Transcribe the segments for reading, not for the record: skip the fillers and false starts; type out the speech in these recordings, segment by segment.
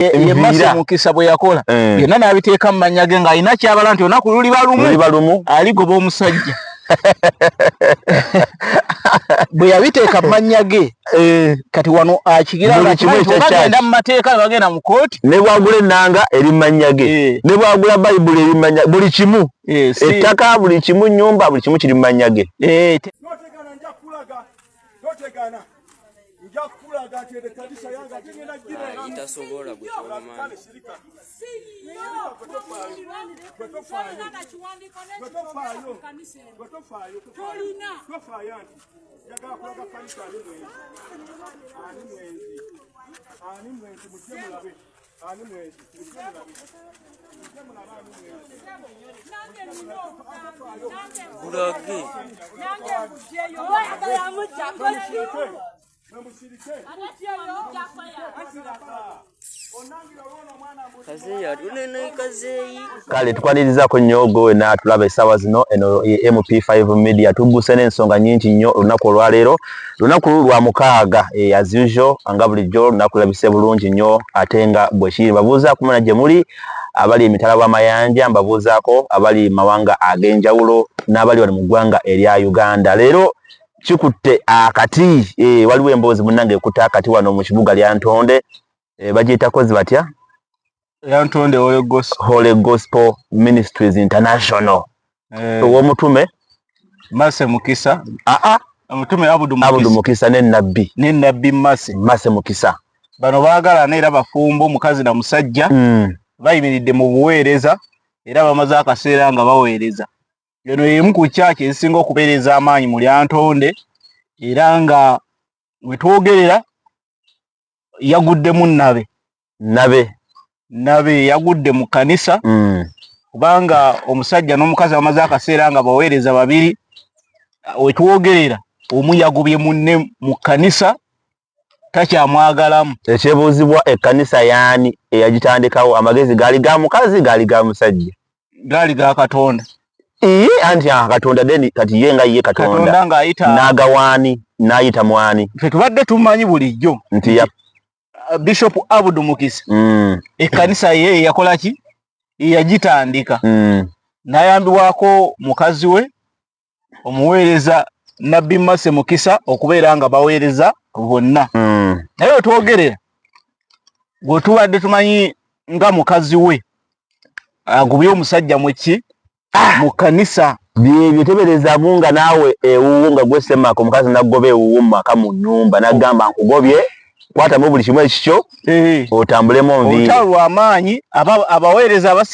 ye Mase Mukisa bwe yakola byonna n'abiteeka mu mannya ge ng'alina kyabala nti olunaku luliba lumu aligoba omusajja bwe yabiteeka mu mannya ge kati wano akigira bagenda mu mateeka bagenda mu kooti ne bwagula ennanga eri mu mannya ge ne bwagula bayibuli eri mu mannya buli kimu ettaka buli kimu nnyumba buli kimu kiri mu mannya ge itasobola gwetomani kale tukwanirizaako nnyo gwe n'atulaba essaawa zino eno MP5 Media tubbuse n'ensonga nnyingi nnyo olunaku olwaleero lunaku lwa mukaaga as usual nga bulijjo olunaku labise bulungi nnyo ate nga bwe kiri mbabuuzaako muna gye muli abali emitala w'amayanja mbabuuzaako abali mawanga ag'enjawulo n'abali wano mu ggwanga erya Uganda leero kikutte akati waliwo emboozi munnange ekutte akati wano mu kibuga lya Ntonde bagiyita kozi batya ya Ntonde Holy Gospel Ministries International owomutume Mase Mukisa omutume Abudu Mukisa ne nabbi Mase Mukisa bano baagala era bafumbo mukazi na musajja bayimiridde mu buweereza era bamaze akaseera nga baweereza eno emu ku kyaki ezisinga okubeereza amaanyi mu lya Ntonde era nga wetwogerera yaguddemu nabe yagudde mu kanisa kubanga omusajja n'omukazi bamaze akaseera nga baweereza babiri wetwogerera omu yagubye munne mu kanisa takyamwagalamu ekyebuuzibwa ekkanisa yaani eyagitandikawo amagezi gaali ga mukazi gaali ga musajja gaali ga Katonda anti Katonda deni kati ye nga ye Katonda ng'ayita n'agawaani n'ayita mwani ffe tubadde tumanyi bulijjo nti ya Bishop Abudu Mukisa ekkanisa ye yakola ki yagitandika n'ayambibwako mukazi we omuweereza Nabbi Mase Mukisa okubeera nga baweereza bonna naye otwogerera gwe tubadde tumanyi nga mukazi we agubye omusajja mweki mu kanisa byebyo teberezaamu nga naawe ewuwo nga gwe Semaka omukazi nagoba ewuwo mu maka mu nnyumba n'agamba nkugobye kwatamu buli kimu ekikyo otambulemu onviiri olutalo amaanyi abaweereza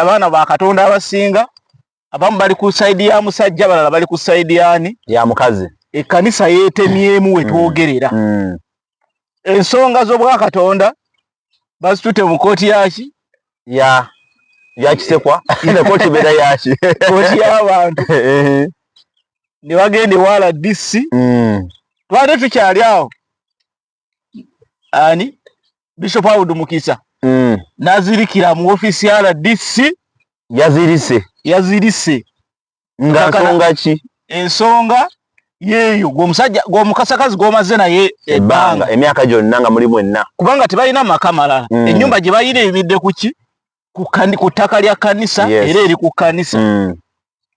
abaana ba Katonda abasinga abamu bali ku sayidi ya musajja balala bali ku sayidi yani ya mukazi ekkanisa yeetemyemu wetwogerera ensonga z'obwa Katonda bazitute mu kooti yaki ya kisekwa ne kooti beera yaki kooti y'abantu ne bagenda ewaala DC twade tukyali awo ani Bishop Abudu Mukisa nazirikira mu ofiisi ya RDC yazirise nga nsonga ki ensonga yeeyo gwomusajja gwomukasakazi gwomaze naye ebbanga emyaka gyonna nga mulimu enna kubanga tebalina maka malala ennyumba gye bayina ebidde kuki ku ttaka lya kanisa era eri ku kanisa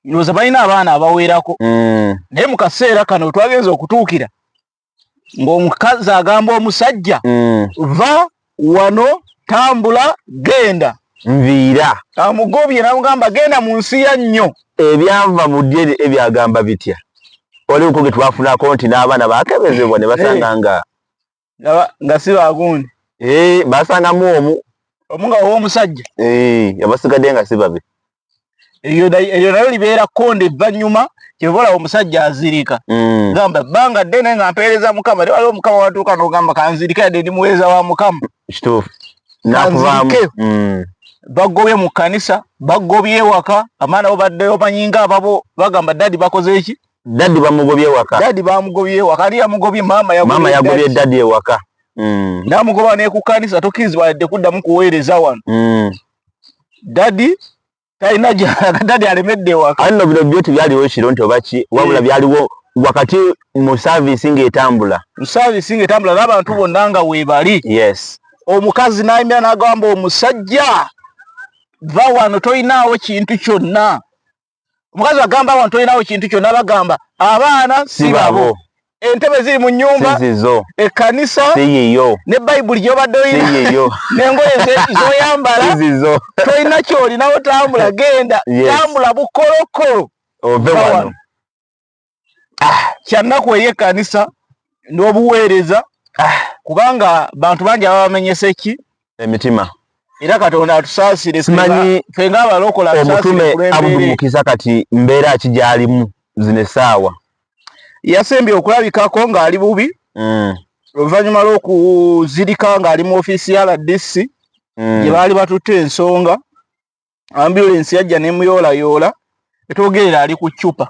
ndowooza balina abaana abawerako naye mu kaseera kano twagenza okutuukira ng'omukazi agamba omusajja va wano tambula genda nviira amugobye n'amugamba genda mu nsi ya nnyo ebyanva mu ddye ebyagamba bitya oliwo ge twafunako nti n'abaana baakebezebwa ne basanga nga si bagundi basangamu omu nga w'omusajja abasigadde nga si babe eryo nayo libeera konde evvannyuma kyebola omusajja azirika gamba ebbanga ddene nga mpeereza Mukama waliwo Mukama watuuka n'ogamba kanzirike yadde ndi muweereza wa Mukama kituufu kanzirike bagobye mu kanisa bagobye ewaka amaana bo baddeyo banyinga ababo bagamba dadi bakoze eki dadi bamugobye ewaka dadi bamugobye ewaka ali amugobye mama yagobye dadi ewaka namugoba ne ku kanisa tokkirizibwa yadde kuddamu kuweereza wano dadi talina dadi alemedde ewaka anno bino byo tebyaliwo kiro nti oba ki wabula byaliwo wakati mu service ng'etambula n'abantu bonna nga weebali omukazi naimya nagamba omusajja va wano toyinaawo kintu kyonna. Omukazi agamba wano toyinaawo kintu kyonna, bagamba abaana si babo, entebe ziri mu nnyumba, ekkanisa siyiyo, ne Bayibuli gy'obadde oyina n'engoye z'oyambala toyina ky'olinawo, tambula genda, tambula bukolokolo ove wano. Kyannaku eri ekkanisa n'obuweereza, kubanga bantu bangi abamenyese ki emitima. Era Katonda atusaasire, simanyi fenga abalokola omutume Abudu Mukisa kati mbeera ki gy'alimu zino essaawa. Yasembye okulabikako ng'ali bubi oluvannyuma lw'okuzirika ng'ali mu ofiisi ya RDC gye baali batutte ensonga. Ambulance yajja n'emuyoolayoola, etwogerera ali ku ccupa,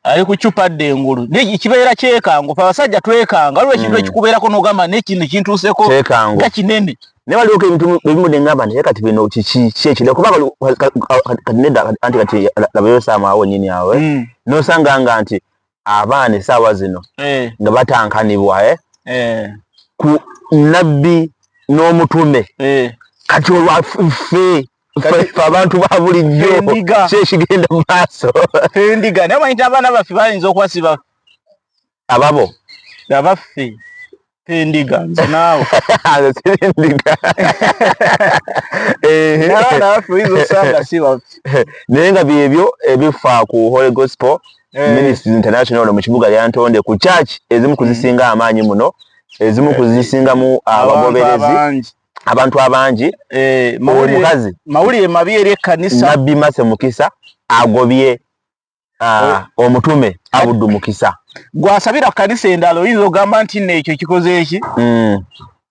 ali ku ccupa ddengulu. Kibeera kyekango, abasajja twekanga, waliwo ekintu ekikubeerako n'ogamba n'ekintu kintuuseko nga kinene. Ne waliwo ebintu ebimu ne ngamba nti kati bino kiki ekirala, kubanga kati nedda anti kati labayo Saamaawo nnyini awe n'osanga nti abaana essaawa zino nga batankanibwa ku nnabbi n'omutume. Kati olwaffe abantu ba bulijjo ki ekigenda mu maaso? Endiga naye omanyi nti abaana baffe bayinza okuba si baffe, ababo abaffe endiga nze naawe endiga abaana baffe oyinza osanga si baffe. Naye nga byebyo ebifa ku Holy Gospel Ministries International mu kibuga lya Ntonde, ku church ezimu kuzisinga amaanyi muno, ezimu kuzisingamu abagoberezi, abantu abangi. Omukazi mawulire mabi eri ekkanisa, Nabbi Mase Mukisa agobye omutume Abudu Mukisa. Gwasabira kkanisa endala oyinza ogamba nti nekyo kikoze eki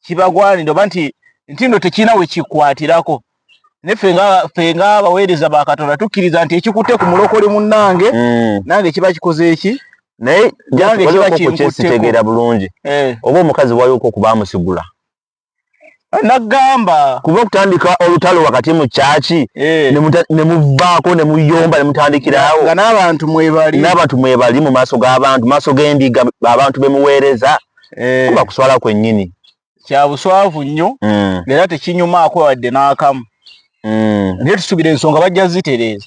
kibagwanira, oba nti nno tekirina we kikwatirako. Ne fenga abaweereza ba Katonda tukkiriza nti ekikutte ku mulokole munnange nange kiba kikoze eki, naye jange kiba kinkutegeera bulungi. Oba omukazi waliwo okuba amusigula nagamba kuba okutandika olutalo wakati mu kyaki ne muvaako ne muyomba ne mutandikirawo nga n'abantu mwebali mu maaso g'abantu, maaso g'endiga abantu bemuweereza, kuba kuswala kwennyini kya buswavu nnyo era tekinyumaako wadde n'akamu. Naye tusubira ensonga bajja zitereeza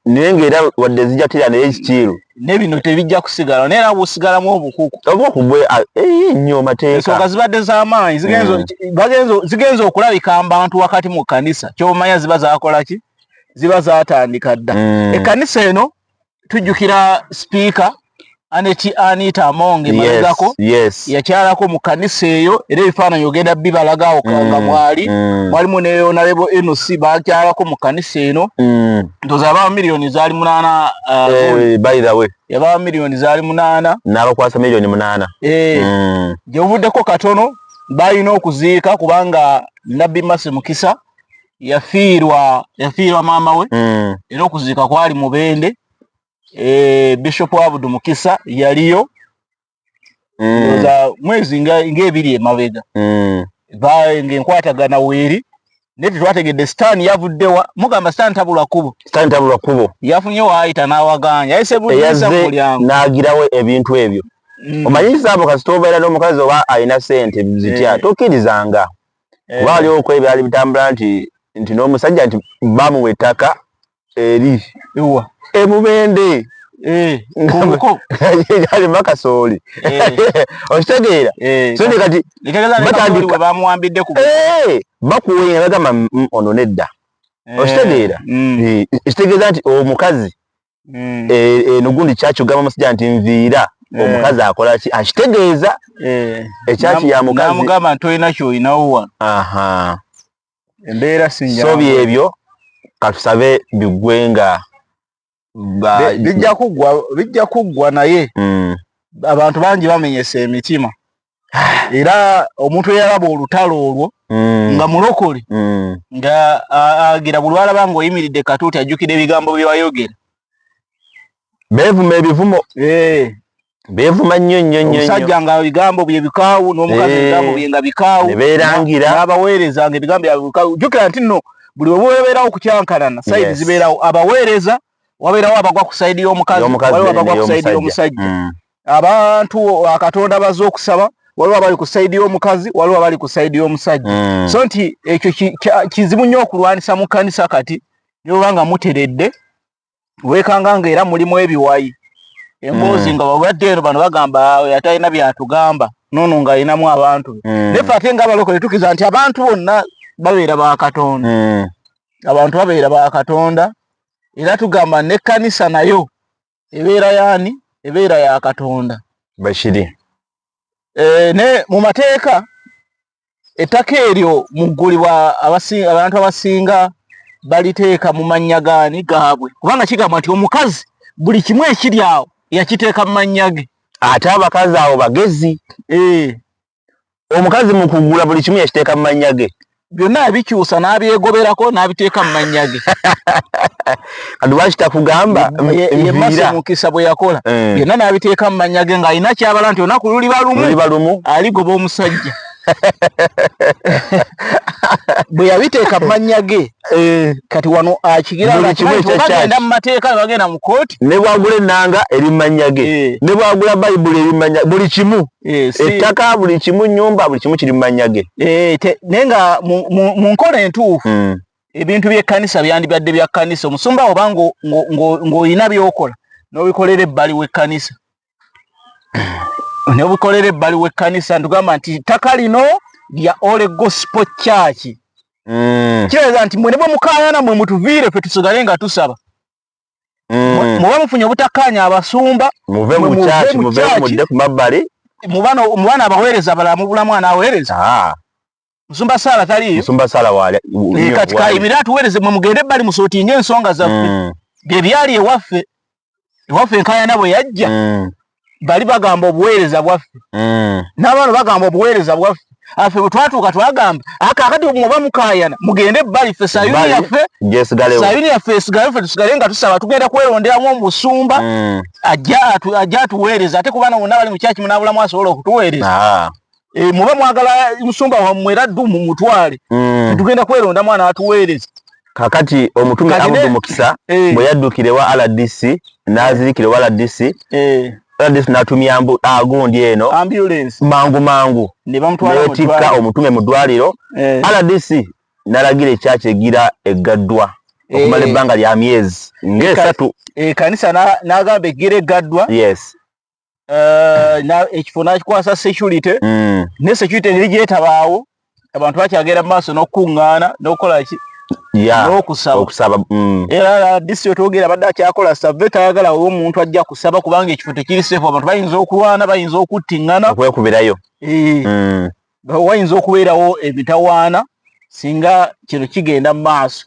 naye ng'era wadde zijja tera naye ekikiiru ne bino tebijja kusigala, naye era busigalamu obukuku obwokubwe nnyo mateeka. Ensonga zibadde z'amaanyi zigenze okulabika abantu wakati mu kkanisa. Ky'omanya ziba zakola ki? Ziba zatandika dda. Ekkanisa eno tujjukira sipiika Anita Among emabegako yakyalako mu kkanisa eyo, era ebifaananyi ogenda bibalagawo nga mwalimu ne Honorable NOC bakyalako mu kkanisa eno. Ndoza aba miliyoni zaali 8 by the way yaba miliyoni zaali 8 n'abakwasa miliyoni 8 gye buvuddeko katono balina okuziika, kubanga Nabbi Mase Mukisa yafiirwa maama we era okuziika kwali Mubende. Bishop Abudu Mukisa yaliyo ndoza mwezi ng'ebiri emabega ng'enkwatagana weeri, naye tetwategedde sitaani yavuddewa. Mugamba sitaani tabula kubo, yafunye waayita n'awaganya yayise buliisa mu mulyango n'agirawo ebintu ebyo. Omanyisa abo kasita obeera n'omukazi oba alina ssente zitya tokkirizanga, kuba waliwo okwo ebyali bitambula nti n'omusajja nti bamuwa ettaka eri Mubende yali makasooli okitegeera. So ne kati batandika bamuwambidde ku bakuwenga bagamba ono nedda, okitegeera. Ekitegeeza nti omukazi eno gundi kyakigamba omusajja nti nviira, omukazi akola ki? Akitegeeza ekyaki ya mukazi namugamba nti olina ky'olinawo wano. Embeera sinjalo. So byebyo katusabe biggwenga bijja kuggwa naye abantu bangi bamenyesa emitima. Era omuntu eyalaba olutalo olwo nga mulokole nga agira buli lwalaba ng'oyimiridde katuuti ajjukira ebigambo bye wayogera, beevuma ebivumo, beevuma nnyo. omusajja nga ebigambo bye bikaawu n'omukazi ebigambo bye nga bikaawu, ne beerangira n'abaweereza nga ebigambo bye bikaawu. Jjukira nti nno buli webeerawo kukyankalana sayidi zibeerawo, abaweereza wabeerawo abagwa ku sayidi y'omukazi, waliwo abagwa ku sayidi y'omusajja. Abantu Katonda bazze okusaba waliwo abali ku side y'omukazi waliwo abali ku side y'omusajja so nti ekyo kizibu nnyo okulwanisa mu kkanisa kati nobanga muteredde wekanga era mulimu ebiwayi emboozi nga babadde eno bano bagamba yatalina byatugamba nono nga alinamu abantu nefe ate nga abalokole tukiza nti abantu bonna babeera ba Katonda abantu babeera ba Katonda era tugamba n'ekkanisa nayo ebeera yaani ebeera ya Katonda bashiri ne mu mateeka ettaka eryo muggulibwa abantu abasinga baliteeka mu mannya gaani gaabwe kubanga kigamba nti omukazi buli kimu ekiri awo yakiteeka mu mannya ge ate abakazi awo bagezi omukazi mu kugula buli kimu yakiteeka mu mannya ge byonna abikyusa n'abyegoberako n'abiteeka mu mannya ge kati lwaki takugamba yemasa mukisa bwe yakola byonna n'abiteeka mu mannya ge ng'alina kyabala nti olunaku luliba lumu aligoba omusajja bwe yabiteeka mu mannya ge kati wano akigira bagenda mu mateeka bagenda mu kooti ne bwagula ennanga eri mu mannya ge ne bwagula bayibuli eri mu mannya buli kimu ettaka buli kimu nnyumba buli kimu kiri mu mannya ge naye nga mu nkola entuufu ebintu by'ekkanisa byandibadde bya kkanisa omusumba oba ng'olina by'okola n'obikolera ebbali w'ekkanisa n'obikolera ebbali w'ekkanisa ntugamba nti ttaka lino lya All Gospel Church kireza nti mwe ne bwe mukaayana mwe mutuviire ffe tusigale nga tusaba muba mufunye obutakkaanya abasumba muve mu church muve mudde ku mabbali mu bana abaweereza abalala mubula mwana aweereza musumba Sala taliyo musumba Sala wale kati kayimira atuweereze mwe mugende ebbali musootinge ensonga zaffe bye byali ewaffe enkaayana bwe yajja bali bagamba obuweereza bwaffe n'abaana bagamba obuweereza bwaffe afe bwe twatuuka twagamba akakati muba mukaayana mugende ebbali ffe sayuni yaffe esigalewo ffe tusigale nga tusaba tugenda kweronderamu omusumba ajja atuweereza ate kubaana bonna bali mu kyaki munaabulamu asobola okutuweereza mube mwagala musumba wammwe era ddu mu mutwale tugenda kwerondamu anaatuweereza kakati omutume Abudu Mukisa bwe yaddukire wa RDC n'azirikire wa RDC n'atumya agundi eno ambulance mangu neetikka omutume mu ddwaliro RDC n'alagira ekyaki egira eggaddwa okumala ebbanga lya myezi ng'esatu kanisa n'agamba egira eggaddwa ekifo n'akikwasa security ne security nerigyetaba abantu bakyagenda mu maaso n'okukuŋŋaana n'okukola ki n'okusaba era disitulikiti twogera badde akyakola save tayagala omuntu ajja kusaba kubanga ekifo tekiri sefu abantu bayinza okulwana bayinza okuttiŋŋana okwekubirayo wayinza okubeerawo ebitawaana singa kino kigenda mu maaso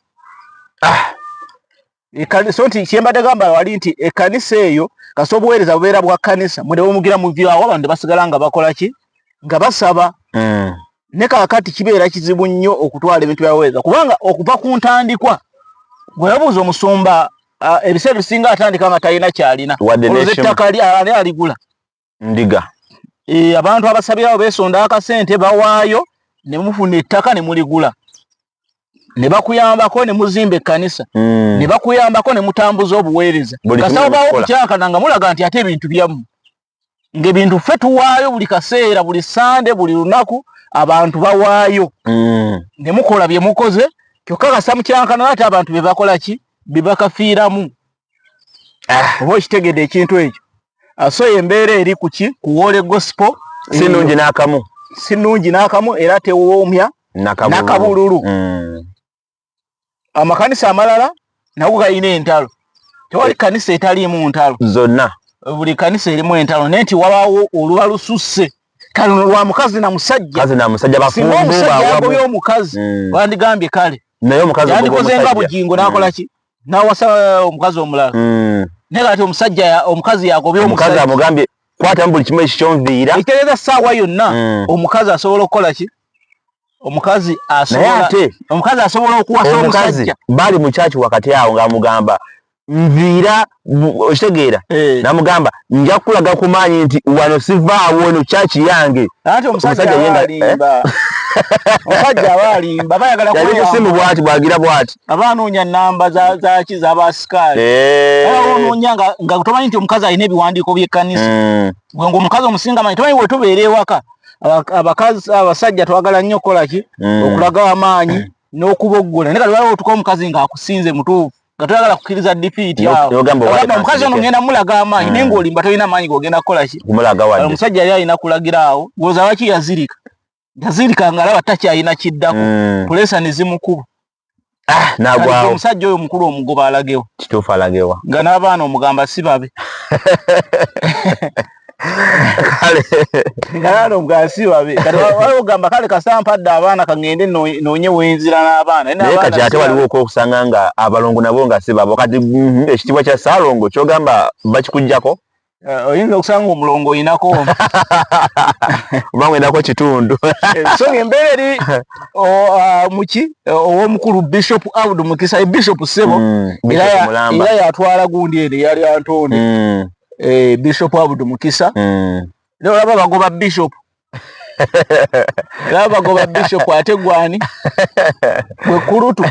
so nti kyembadde gamba wali nti ekkanisa eyo kasi obuweereza bubeera bwa kkanisa mwe ne bumugira mu virawo abantu basigala nga bakola ki nga basaba ne kaakati kibeera kizibu nnyo okutwala ebintu byaweereza kubanga okuva ku ntandikwa gwe yabuuza omusumba ebiseera bisinga atandika nga talina kyalina ettaka ani aligula ndiga abantu abasabirawo beesonda akasente bawaayo ne mufuna ettaka ne muligula ne bakuyambako ne muzimba ekkanisa ne bakuyambako ne mutambuza obuweereza kasabawo okukyankana nga mulaga nti ate ebintu byammwe ng'ebintu ffe tuwaayo buli kaseera buli sande buli lunaku abantu bawaayo ne mukola bye mukoze kyokka kasa mukyankana ate abantu be bakola ki bye bakafiiramu oba okitegedde ekintu ekyo so embeera eri ku ki ku All Gospel si nnungi n'akamu era tewoomya nakabululu amakanisa amalala nago galina entalo tewali kanisa etaliimu ntalo zonna buli kanisa erimu entalo naye nti wabaawo oluba lususse kale lwa mukazi na musajja singa omusajja agobye omukazi wandigambye kale naye omukazi yandikoze nga bugingo n'akola ki n'awasa omukazi omulala naye kati omukazi yagobye omukazi amugambye kwatamu buli kimu ekikyonviira ekitegeeza ssaawa yonna omukazi asobola okukola ki omukazi asobola okuwasa omusajja bali mu kyaki wakati awo ng'amugamba nviira okitegeera namugamba nja kukulaga ku maanyi nti wano sivaawo eno kyaki yange ate omusajja aba alimba bayagala kusimu bwati bwagira bwati abaanoonya nnamba zaki z'abasikaali onoonya nga tomanyi nti omukazi alina ebiwandiiko by'ekkanisa gwe ng'omukazi omusinga manyi tomanyi bwe tubeera ewaka abakazi abasajja twagala nnyo kola ki okulaga amaanyi n'okuboggola ne kali waliwo tuko omukazi ng'akusinze mutuufu nga toyagala kukkiriza defeat yawo omukazi ono ngenda mulaga amaanyi naye ng'olimba tolina amaanyi g'ogenda kukola ki omusajja yali alina kulagira awo ng'oza lwaki yazirika ng'alaba takyalina kiddako pulesa ne zimukuba nagwawo omusajja oyo mukulu omugoba alagewo kituufu alagewa nga n'abaana omugamba si babe kale ngalo omugasi babe kati waliwo gamba kale kasampadde abaana kangende noonye wenzira n'abaana naye kati ate waliwo okusanga nga abalongo nabo nga si babo kati ekitibwa kya Ssaalongo kyogamba bakikujjako oyinza okusanga omulongo oyinako oba ng'endako kitundu so ng'embeera eri muki ow'omukulu Bishop Abdu Mukisa Bishop Ssebo era yatwala gundi eri yali Antoni Bishop Abdu Mukisa leo olaba bagoba Bishop era bagoba Bishop ate gwani gwe Kurutu